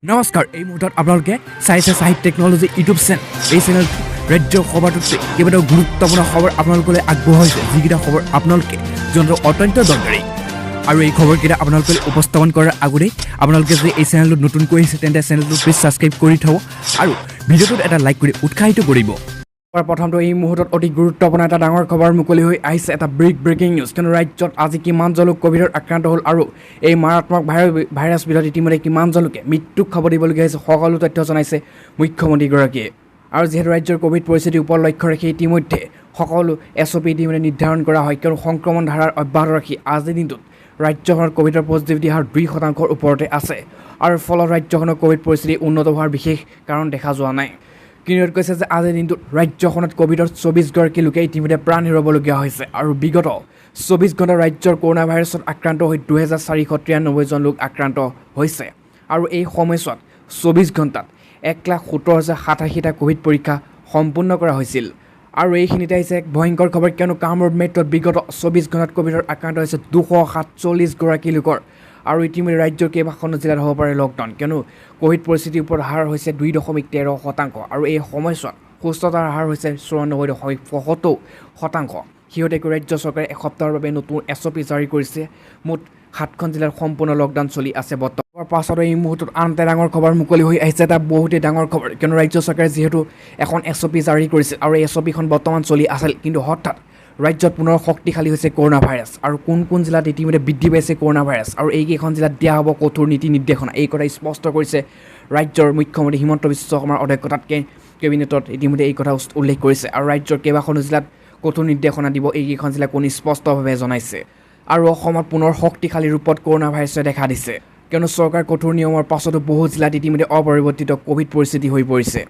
নমস্কাৰ এই মুহূৰ্তত আপোনালোকে চাইছে সাহিত্য টেকনলজি ইউটিউব চেনেল এই চেনেল ৰাজ্যৰ খবৰটোতে কেইবাটাও গুৰুত্বপূৰ্ণ খবৰ আপোনালোকলৈ আগবঢ়াইছে যিকেইটা খবৰ আপোনালোকে জনাটো অত্যন্ত দৰকাৰী আৰু এই খবৰকেইটা আপোনালোকে উপস্থাপন কৰাৰ আগতেই আপোনালোকে যদি এই চেনেলটো নতুনকৈ আহিছে তেন্তে চেনেলটো প্লিজ ছাবস্ক্ৰাইব কৰি থব আৰু ভিডিঅ'টোত এটা লাইক কৰি উৎসাহিত কৰিব প্ৰথমটো এই মুহূৰ্তত অতি গুৰুত্বপূৰ্ণ এটা ডাঙৰ খবৰ মুকলি হৈ আহিছে এটা ব্ৰেকিং নিউজ কিন্তু ৰাজ্যত আজি কিমানজন লোক কোভিডত আক্ৰান্ত হ'ল আৰু এই মাৰাত্মক ভাইৰাছ বিধত ইতিমধ্যে কিমানজন লোকে মৃত্যুক খবৰ দিবলগীয়া হৈছে সকলো তথ্য জনাইছে মুখ্যমন্ত্ৰীগৰাকীয়ে আৰু যিহেতু ৰাজ্যৰ কোভিড পৰিস্থিতিৰ ওপৰত লক্ষ্য ৰাখি ইতিমধ্যে সকলো SOP ইতিমধ্যে নিৰ্ধাৰণ কৰা হয় কিয়নো সংক্ৰমণ ধাৰাৰ অব্যাহত ৰাখি আজিৰ দিনটোত ৰাজ্যখনৰ কোভিডৰ পজিটিভিটি হাৰ 2% ওপৰতে আছে আৰু ফলত ৰাজ্যখনৰ কোভিড পৰিস্থিতি উন্নত হোৱাৰ বিশেষ কাৰণ দেখা যোৱা নাই কিনিয়ত কৈছে যে আজিৰ দিনটোত ৰাজ্যখনত কোভিডৰ 24গৰাকী লোকে ইতিমধ্যে প্ৰাণ হেৰুৱাবলগীয়া হৈছে আৰু বিগত 24 ঘণ্টা ৰাজ্যৰ কৰোনা ভাইৰাছত আক্ৰান্ত হৈ 2493জন লোক আক্ৰান্ত হৈছে আৰু এই সময়ছোৱাত 24 ঘণ্টাত 1,17,087টা কোভিড পৰীক্ষা সম্পূৰ্ণ কৰা হৈছিল আৰু এইখিনিতে আহিছে এক ভয়ংকৰ খবৰ কিয়নো কামৰূপ মেট্ৰত বিগত 24 ঘণ্টাত কোভিডৰ আক্ৰান্ত হৈছে 247গৰাকী লোকৰ আৰু ইতিমধ্যে ৰাজ্যৰ কেইবাখনো জিলাত হ'ব পাৰে লকডাউন কিয়নো কোভিড পৰিস্থিতিৰ ওপৰত হাৰ হৈছে 2.13% আৰু এই সময়ছোৱাত সুস্থতাৰ হাৰ হৈছে 94.75%। শেহতীয়াকৈ ৰাজ্য চৰকাৰে এসপ্তাহৰ বাবে নতুন SOP জাৰি কৰিছে মুঠ 7খন জিলাত সম্পূৰ্ণ লকডাউন চলি আছে বৰ্তমান পাছত এই মুহূৰ্তত আন এটা ডাঙৰ খবৰ মুকলি হৈ আহিছে এটা বহুতেই ডাঙৰ খবৰ কিয়নো ৰাজ্য চৰকাৰে যিহেতু এখন SOP জাৰি কৰিছে আৰু এই SOPখন বৰ্তমান চলি আছিল কিন্তু হঠাৎ ৰাজ্যত পুনৰ শক্তিশালী হৈছে কৰোনা ভাইৰাছ আৰু কোন জিলাত ইতিমধ্যে বৃদ্ধি পাইছে কৰোনা ভাইৰাছ আৰু এইকেইখন জিলাত দিয়া হ'ব কঠোৰ নীতি নিৰ্দেশনা এই কথা স্পষ্ট কৰিছে ৰাজ্যৰ মুখ্যমন্ত্ৰী হিমন্ত বিশ্ব শৰ্মাৰ অধ্যক্ষতাত কেবিনেটত ইতিমধ্যে এই কথা উল্লেখ কৰিছে আৰু ৰাজ্যৰ কেইবাখনো জিলাত কঠোৰ নিৰ্দেশনা দিব এইকেইখন জিলা কোনো স্পষ্টভাৱে জনাইছে আৰু অসমত পুনৰ শক্তিশালী ৰূপত কৰোনা ভাইৰাছে দেখা দিছে কিয়নো চৰকাৰ কঠোৰ নিয়মৰ পাছতো বহু জিলাত ইতিমধ্যে অপৰিৱৰ্তিত কোভিড পৰিস্থিতি হৈ পৰিছে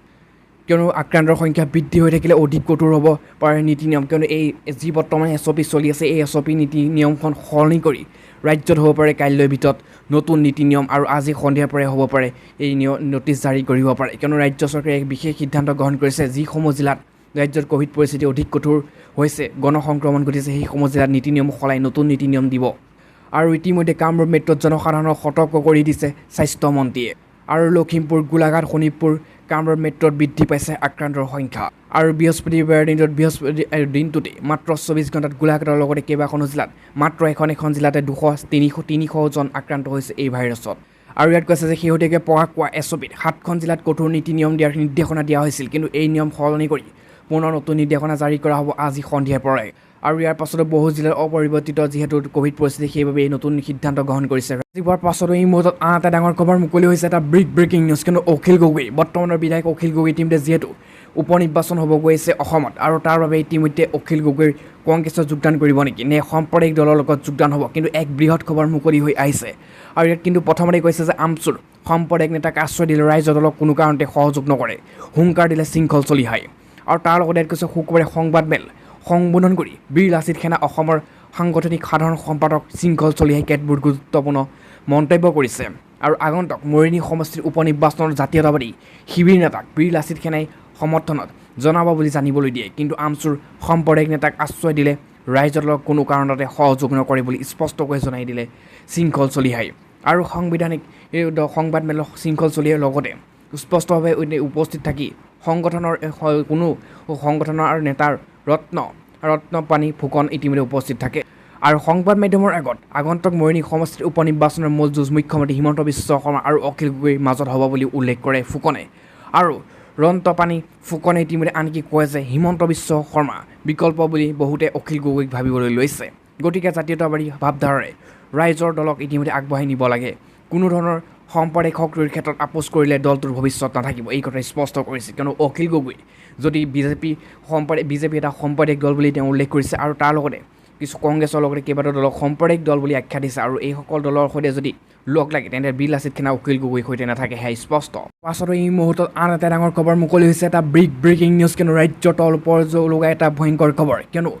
কিয়নো আক্ৰান্তৰ সংখ্যা বৃদ্ধি হৈ থাকিলে অধিক কঠোৰ হ'ব পাৰে নীতি নিয়ম কিয়নো এই যি বৰ্তমান SOP চলি আছে এই SOP নীতি নিয়মখন সলনি কৰি ৰাজ্যত হ'ব পাৰে কাইলৈৰ ভিতৰত নতুন নীতি নিয়ম আৰু আজি সন্ধিয়াৰ পৰাই হ'ব পাৰে এই নটিচ জাৰি কৰিব পাৰে কিয়নো ৰাজ্য চৰকাৰে এক বিশেষ সিদ্ধান্ত গ্ৰহণ কৰিছে যিসমূহ জিলাত ৰাজ্যৰ কোভিড পৰিস্থিতি অধিক কঠোৰ হৈছে গণসংক্ৰমণ ঘটিছে সেইসমূহ জিলাত নীতি নিয়ম সলাই নতুন নীতি নিয়ম দিব আৰু ইতিমধ্যে কামৰূপ মেট্ৰত জনসাধাৰণক সতৰ্ক কৰি দিছে স্বাস্থ্যমন্ত্ৰীয়ে আৰু লখিমপুৰ গোলাঘাট শোণিতপুৰ কামৰূপ মেট্ৰত বৃদ্ধি পাইছে আক্ৰান্তৰ সংখ্যা আৰু বৃহস্পতিবাৰ দিনটোতে মাত্ৰ 24 ঘণ্টাত গোলাঘাটৰ লগতে কেইবাখনো জিলাত মাত্ৰ এখন জিলাতে 300জন আক্ৰান্ত হৈছে এই ভাইৰাছত আৰু ইয়াত কৈছে যে শেহতীয়াকৈ প্ৰকাশ পোৱা SOPত 7খন জিলাত কঠোৰ নীতি নিয়ম দিয়াৰ নিৰ্দেশনা দিয়া হৈছিল কিন্তু এই নিয়ম সলনি কৰি পুনৰ নতুন নিৰ্দেশনা জাৰি কৰা হ'ব আজি সন্ধিয়াৰ পৰাই আৰু ইয়াৰ পাছতো বহু জিলাত অপৰিৱৰ্তিত যিহেতু কোভিড পৰিস্থিতি সেইবাবে এই নতুন সিদ্ধান্ত গ্ৰহণ কৰিছে ৰাতিপুৱাৰ পাছতো এই মুহূৰ্তত আন এটা ডাঙৰ খবৰ মুকলি হৈছে এটা ব্ৰেকিং নিউজ কিন্তু অখিল গগৈ বৰ্তমানৰ বিধায়ক অখিল গগৈ ইতিমধ্যে যিহেতু উপ নিৰ্বাচন হ'ব গৈছে অসমত আৰু তাৰ বাবে ইতিমধ্যে অখিল গগৈৰ কংগ্ৰেছত যোগদান কৰিব নেকি নে সাম্প্ৰদায়িক দলৰ লগত যোগদান হ'ব কিন্তু এক বৃহৎ খবৰ মুকলি হৈ আহিছে আৰু ইয়াত কিন্তু প্ৰথমতে কৈছে যে আমচুৰ সাম্প্ৰদায়িক নেতাক আশ্ৰয় দিলে ৰাইজৰ দলক কোনো কাৰণতে সহযোগ নকৰে হুংকাৰ দিলে শৃংখল চলি হয় আৰু তাৰ লগতে ইয়াত কৈছে শুকুৰবাৰে সংবাদমেল সম্বোধন কৰি বীৰ লাচিত সেনা অসমৰ সাংগঠনিক সাধাৰণ সম্পাদক শৃংখল চলিহাই কেতবোৰ গুৰুত্বপূৰ্ণ মন্তব্য কৰিছে আৰু আগন্তুক মৰিনী সমষ্টিৰ উপ নিৰ্বাচনৰ জাতীয়তাবাদী শিবিৰ নেতাক বীৰ লাচিত সেনাই সমৰ্থনত জনাব বুলি জানিবলৈ দিয়ে কিন্তু আমচুৰ সাম্প্ৰদায়িক নেতাক আশ্ৰয় দিলে ৰাইজৰ দলক কোনো কাৰণতে সহযোগ নকৰে বুলি স্পষ্টকৈ জনাই দিলে শৃংখল চলিহাই আৰু সাংবিধানিক সংবাদমেলত শৃংখল চলিহাৰ লগতে স্পষ্টভাৱে উপস্থিত থাকি কোনো সংগঠনৰ আৰু নেতাৰ ৰত্নপানী ফুকন ইতিমধ্যে উপস্থিত থাকে আৰু সংবাদ মাধ্যমৰ আগত আগন্তুক মৰিনী সমষ্টিৰ উপ নিৰ্বাচনৰ মূল যুঁজ মুখ্যমন্ত্ৰী হিমন্ত বিশ্ব শৰ্মা আৰু অখিল গগৈৰ মাজত হ'ব বুলি উল্লেখ কৰে ফুকনে আৰু ৰত্নপানী ফুকনে ইতিমধ্যে আনকি কয় যে হিমন্ত বিশ্ব শৰ্মা বিকল্প বুলি বহুতে অখিল গগৈক ভাবিবলৈ লৈছে গতিকে জাতীয়তাবাদী ভাৱধাৰাৰে ৰাইজৰ দলক ইতিমধ্যে আগবঢ়াই নিব লাগে কোনো ধৰণৰ সাম্প্ৰদায়িক শক্তিৰ ক্ষেত্ৰত আপোচ কৰিলে দলটোৰ ভৱিষ্যত নাথাকিব এই কথা স্পষ্ট কৰিছে কিয়নো অখিল গগৈ যদি বিজেপি এটা সাম্প্ৰদায়িক দল বুলি তেওঁ উল্লেখ কৰিছে আৰু তাৰ লগতে কিছু কংগ্ৰেছৰ লগতে কেইবাটাও দলক সাম্প্ৰদায়িক দল বুলি আখ্যা দিছে আৰু এইসকল দলৰ সৈতে যদি লগ লাগে তেন্তে বীৰ লাচিত সেনা অখিল গগৈৰ সৈতে নাথাকে সেয়া স্পষ্ট পাছতো এই মুহূৰ্তত আন এটা ডাঙৰ খবৰ মুকলি হৈছে এটা ব্ৰেকিং নিউজ কিয়নো ৰাজ্যৰ তল পৰ্যায়ৰ লগা এটা ভয়ংকৰ খবৰ কিয়নো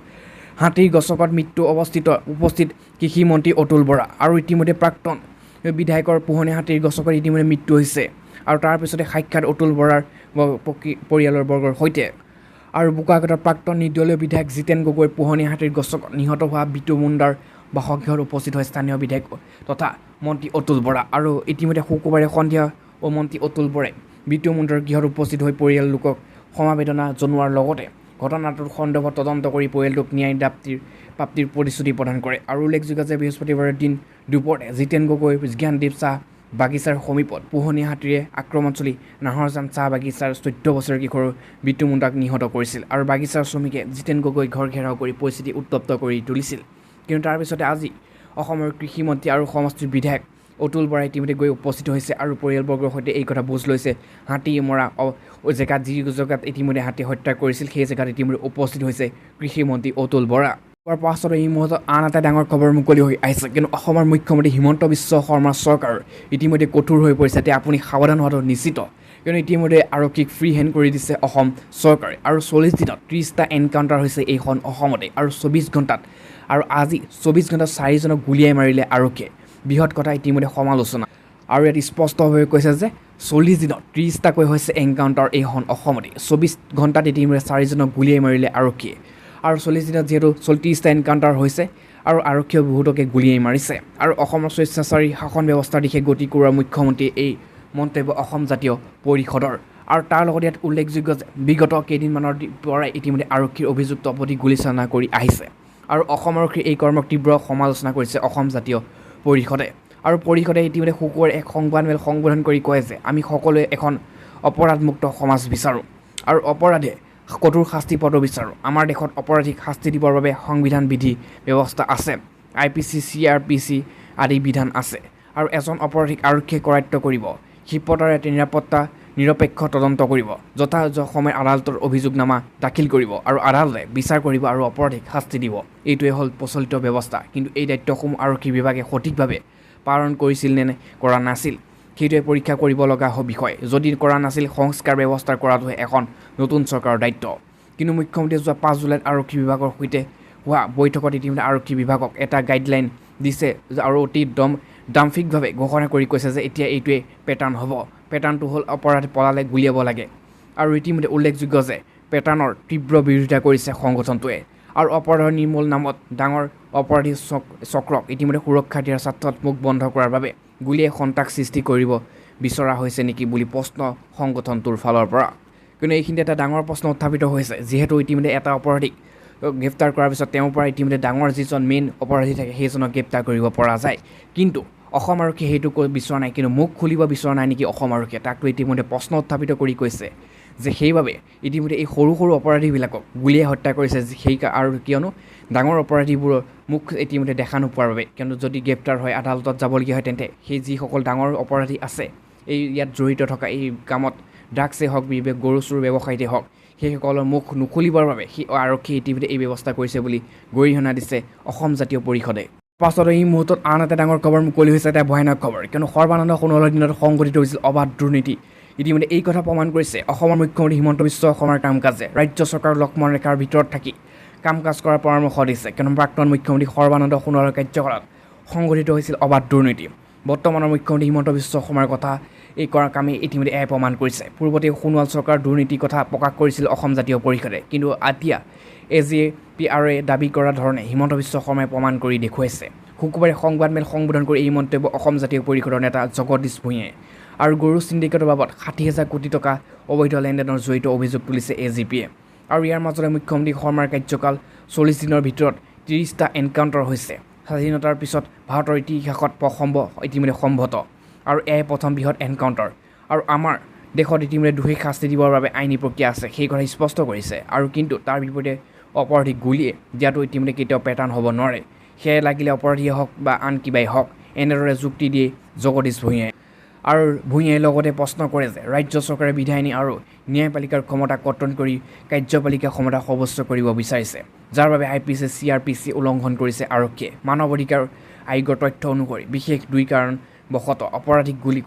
হাতীৰ গছকত মৃত্যু উপস্থিত কৃষিমন্ত্ৰী অতুল বৰা আৰু ইতিমধ্যে প্ৰাক্তন বিধায়কৰ পোহনীয়া হাতীৰ গছকত ইতিমধ্যে মৃত্যু হৈছে আৰু তাৰপিছতে সাক্ষাৎ অতুল বৰাৰ পৰিয়ালৰ বৰ্গৰ সৈতে আৰু বোকাখাটৰ প্ৰাক্তন নিৰ্দলীয় বিধায়ক জিতেন গগৈৰ পোহনীয়া হাতীৰ গছকত নিহত হোৱা বিতু মুণ্ডাৰ বাসগৃহত উপস্থিত হয় স্থানীয় বিধায়ক তথা মন্ত্ৰী অতুল বৰা আৰু ইতিমধ্যে শুকুৰবাৰে সন্ধিয়া ও মন্ত্ৰী অতুল বৰাই বিটু মুণ্ডাৰ গৃহত উপস্থিত হৈ পৰিয়াল লোকক সমবেদনা জনোৱাৰ লগতে ঘটনাটোৰ সন্দৰ্ভত তদন্ত কৰি পৰিয়ালটোক ন্যায় প্ৰাপ্তিৰ প্ৰতিশ্ৰুতি প্ৰদান কৰে। আৰু উল্লেখযোগ্য যে বৃহস্পতিবাৰৰ দিন দুপৰতে জিতেন গগৈ জ্ঞানদীপ চাহ বাগিচাৰ সমীপত পোহনীয়া হাতীৰে আক্ৰমণ চলি নাহৰজান চাহ বাগিচাৰ 14 বছৰীয়া কিশোৰ বিটু মুণ্ডাক নিহত কৰিছিল। আৰু বাগিচাৰ শ্ৰমিকে জিতেন গগৈ ঘৰ ঘেৰাও কৰি পৰিস্থিতি উত্তপ্ত কৰি তুলিছিল। কিন্তু তাৰ পিছতে আজি অসমৰ কৃষিমন্ত্ৰী আৰু সমষ্টিৰ বিধায়ক অতুল বৰাই ইতিমধ্যে গৈ উপস্থিত হৈছে আৰু পৰিয়ালবৰ্গৰ সৈতে এই কথা বুজ লৈছে। হাতী মৰা জেগাত যি জেগাত ইতিমধ্যে হাতী হত্যা কৰিছিল সেই জেগাত ইতিমধ্যে উপস্থিত হৈছে কৃষিমন্ত্ৰী অতুল বৰা। তাৰ পাছত এই মুহূৰ্তত আন এটা ডাঙৰ খবৰ মুকলি হৈ আহিছে। কিন্তু অসমৰ মুখ্যমন্ত্ৰী হিমন্ত বিশ্ব শৰ্মাৰ চৰকাৰ ইতিমধ্যে কঠোৰ হৈ পৰিছে। এতিয়া আপুনি সাৱধান হোৱাটো নিশ্চিত, কিয়নো ইতিমধ্যে আৰক্ষীক ফ্ৰী হেণ্ড কৰি দিছে অসম চৰকাৰে। আৰু 40 দিনত 30টা এনকাউণ্টাৰ হৈছে এইখন অসমতে। আৰু 24 ঘণ্টাত আৰু আজি 24 ঘণ্টাত 4জনক গুলীয়াই মাৰিলে আৰক্ষীয়ে। বৃহৎ কথা ইতিমধ্যে সমালোচনা। আৰু ইয়াত স্পষ্টভাৱে কৈছে যে 40 দিনত 30টাকৈ হৈছে এনকাউণ্টাৰ এইখন অসমতে। 24 ঘণ্টাত ইতিমধ্যে 4জনক গুলীয়াই মাৰিলে আৰক্ষীয়ে। আৰু 40 দিনত যিহেতু 30টা এনকাউণ্টাৰ হৈছে আৰু আৰক্ষীয়ে বহুতকে গুলীয়াই মাৰিছে। আৰু অসমৰ স্বেচ্ছাচাৰী শাসন ব্যৱস্থাৰ দিশে গতি কৰোৱা মুখ্যমন্ত্ৰীয়ে এই মন্তব্য অসম জাতীয় পৰিষদৰ। আৰু তাৰ লগতে ইয়াত উল্লেখযোগ্য যে বিগত কেইদিনমানৰ পৰাই ইতিমধ্যে আৰক্ষীৰ অভিযুক্ত প্ৰতি গুলীচালনা কৰি আহিছে। আৰু অসম আৰক্ষীৰ এই কৰ্মক তীব্ৰ সমালোচনা কৰিছে অসম জাতীয় পৰিষদে। আৰু পৰিষদে ইতিমধ্যে শুকুৰবাৰে এক সংবাদমেল সম্বোধন কৰি কয় যে আমি সকলোৱে এখন অপৰাধমুক্ত সমাজ বিচাৰোঁ আৰু অপৰাধে কঠোৰ শাস্তি পোৱাটো বিচাৰোঁ। আমাৰ দেশত অপৰাধীক শাস্তি দিবৰ বাবে সংবিধান বিধি ব্যৱস্থা আছে, IPC CRPC আদি বিধান আছে। আৰু এজন অপৰাধীক আৰক্ষীয়ে কৰায়ত্ব কৰিব, ক্ষিপ্ৰতাৰে নিৰাপত্তা নিৰপেক্ষ তদন্ত কৰিব, যথাসময়ে আদালতৰ অভিযোগনামা দাখিল কৰিব আৰু আদালতে বিচাৰ কৰিব আৰু অপৰাধীক শাস্তি দিব। এইটোৱে হ'ল প্ৰচলিত ব্যৱস্থা। কিন্তু এই দায়িত্বসমূহ আৰক্ষী বিভাগে সঠিকভাৱে পালন কৰিছিল নে কৰা নাছিল সেইটোৱে পৰীক্ষা কৰিব লগা বিষয়। যদি কৰা নাছিল সংস্কাৰ ব্যৱস্থা কৰাটোহে এখন নতুন চৰকাৰৰ দায়িত্ব। কিন্তু মুখ্যমন্ত্ৰীয়ে যোৱা 5 জুলাইত আৰক্ষী বিভাগৰ সৈতে হোৱা বৈঠকত ইতিমধ্যে আৰক্ষী বিভাগক এটা গাইডলাইন দিছে আৰু অতি দাম্ভিকভাৱে ঘোষণা কৰি কৈছে যে এতিয়া এইটোৱে পেটাৰ্ণ হ'ব। পেটাৰ্ণটো হ'ল অপৰাধী পলালে গুলিয়াব লাগে। আৰু ইতিমধ্যে উল্লেখযোগ্য যে পেটাৰ্ণৰ তীব্ৰ বিৰোধিতা কৰিছে সংগঠনটোৱে। আৰু অপৰাধৰ নিৰ্মূল নামত ডাঙৰ অপৰাধী চক্ৰক ইতিমধ্যে সুৰক্ষা দিয়াৰ স্বাৰ্থত মুখ বন্ধ কৰাৰ বাবে গুলীয়াই সন্ত্ৰাস সৃষ্টি কৰিব বিচৰা হৈছে নেকি বুলি প্ৰশ্ন সংগঠনটোৰ ফালৰ পৰা। কিন্তু এইখিনিতে এটা ডাঙৰ প্ৰশ্ন উত্থাপিত হৈছে, যিহেতু ইতিমধ্যে এটা অপৰাধীক গ্ৰেপ্তাৰ কৰাৰ পিছত তেওঁৰ পৰা ইতিমধ্যে ডাঙৰ যিজন মেইন অপৰাধী থাকে সেইজনক গ্ৰেপ্তাৰ কৰিব পৰা যায়। কিন্তু অসম আৰক্ষীয়ে সেইটো বিচৰা নাই, কিন্তু মুখ খুলিব বিচৰা নাই নেকি অসম আৰক্ষীয়ে, তাকতো ইতিমধ্যে প্ৰশ্ন উত্থাপিত কৰি কৈছে যে সেইবাবে ইতিমধ্যে এই সৰু সৰু অপৰাধীবিলাকক গুলীয়াই হত্যা কৰিছে। আৰু কিয়নো ডাঙৰ অপৰাধীবোৰৰ মুখ ইতিমধ্যে দেখা নোপোৱাৰ বাবে, কিয়নো যদি গ্ৰেপ্তাৰ হয় আদালতত যাবলগীয়া হয় তেন্তে সেই যিসকল ডাঙৰ অপৰাধী আছে এই ইয়াত জড়িত থকা এই কামত ড্ৰাগছেই হওক গৰু চোৰ ব্যৱসায়ীতে হওক সেইসকলৰ মুখ নুখুলিবৰ বাবে আৰক্ষীয়ে ইতিমধ্যে এই ব্যৱস্থা কৰিছে বুলি গৰিহণা দিছে অসম জাতীয় পৰিষদে। পাছত এই মুহূৰ্তত আন এটা ডাঙৰ খবৰ মুকলি হৈছে, এটা ভয়ানক খবৰ। কিয়নো সৰ্বানন্দ সোণোৱালৰ দিনত সংঘটিত হৈছিল অবাধ দুৰ্নীতি। ইতিমধ্যে এই কথা প্ৰমাণ কৰিছে অসমৰ মুখ্যমন্ত্ৰী হিমন্ত বিশ্ব শৰ্মাৰ কাম কাজে। ৰাজ্য চৰকাৰৰ লক্ষ্মণ ৰেখাৰ ভিতৰত থাকি কাম কাজ কৰাৰ পৰামৰ্শ দিছে। কিয়নো প্ৰাক্তন মুখ্যমন্ত্ৰী সৰ্বানন্দ সোণোৱালৰ কাৰ্যকালত সংঘটিত হৈছিল অবাধ দুৰ্নীতি। বৰ্তমানৰ মুখ্যমন্ত্ৰী হিমন্ত বিশ্ব শৰ্মাৰ কথা এই কৰা কামে ইতিমধ্যে এয়াই প্ৰমাণ কৰিছে। পূৰ্বতে সোণোৱাল চৰকাৰৰ দুৰ্নীতিৰ কথা প্ৰকাশ কৰিছিল অসম জাতীয় পৰিষদে, কিন্তু এতিয়া AJPRয়ে দাবী কৰা ধৰণে হিমন্ত বিশ্ব শৰ্মাই প্ৰমাণ কৰি দেখুৱাইছে। শুকুৰবাৰে সংবাদমেল সম্বোধন কৰি এই মন্তব্য অসম জাতীয় পৰিষদৰ নেতা জগদীশ ভূঞাই। আৰু গৰু চিণ্ডিকেটৰ বাবদ 60,000 কোটি টকা অবৈধ লেনদেনৰ জড়িত অভিযোগ তুলিছে AJPয়ে। আৰু ইয়াৰ মাজতে মুখ্যমন্ত্ৰী শৰ্মাৰ কাৰ্যকাল 40 দিনৰ ভিতৰত 30টা এনকাউণ্টাৰ হৈছে। স্বাধীনতাৰ পিছত ভাৰতৰ ইতিহাসত ইতিমধ্যে সম্ভৱত আৰু এয়াই প্ৰথম বৃহৎ এনকাউণ্টাৰ। আৰু আমাৰ দেশত ইতিমধ্যে দোষীক শাস্তি দিবৰ বাবে আইনী প্ৰক্ৰিয়া আছে সেই কথা স্পষ্ট কৰিছে। আৰু কিন্তু তাৰ বিপৰীতে অপৰাধীক গুলীয়ে দিয়াটো ইতিমধ্যে কেতিয়াও পেটাৰ্ণ হ'ব নোৱাৰে। সেয়াই লাগিলে অপৰাধীয়ে হওক বা আন কিবাই হওক, এনেদৰে যুক্তি দিয়ে জগদীশ ভূঞাই। আৰু ভূঞাই লগতে প্ৰশ্ন কৰে যে ৰাজ্য চৰকাৰে বিধায়িনী আৰু ন্যায়পালিকাৰ ক্ষমতা কৰ্তন কৰি কাৰ্যপালিকাৰ ক্ষমতা সৰ্বোচ্চ কৰিব বিচাৰিছে, যাৰ বাবে IPC CRPC উলংঘন কৰিছে আৰক্ষীয়ে। মানৱ অধিকাৰ আয়োগৰ তথ্য অনুসৰি বিশেষ 2 কাৰণবশতঃ অপৰাধীক গুলী